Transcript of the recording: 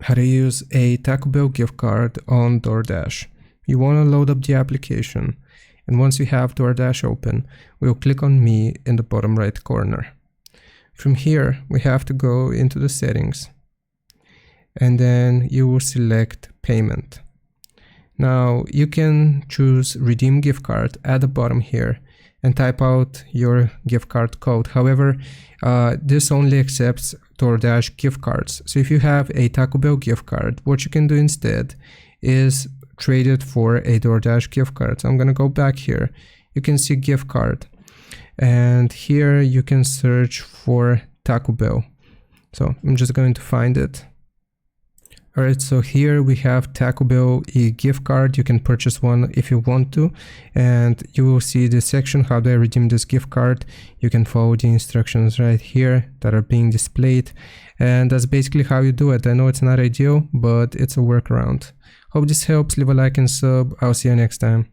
how to use a Taco Bell gift card on Doordash. You want to load up the application, and once you have Doordash open, we'll click on Me in the bottom right corner. From here, we have to go into the settings, and then you will select Payment. Now you can choose Redeem Gift Card at the bottom here and type out your gift card code. However, this only accepts Doordash gift cards. So if you have a Taco Bell gift card, what you can do instead is trade it for a Doordash gift card. So I'm going to go back here. You can see gift card, and here you can search for Taco Bell. So I'm just going to find it. Alright, so here we have Taco Bell gift card. You can purchase one if you want to, and you will see this section, how do I redeem this gift card. You can follow the instructions right here that are being displayed, and that's basically how you do it. I know it's not ideal, but it's a workaround. Hope this helps. Leave a like and sub. I'll see you next time.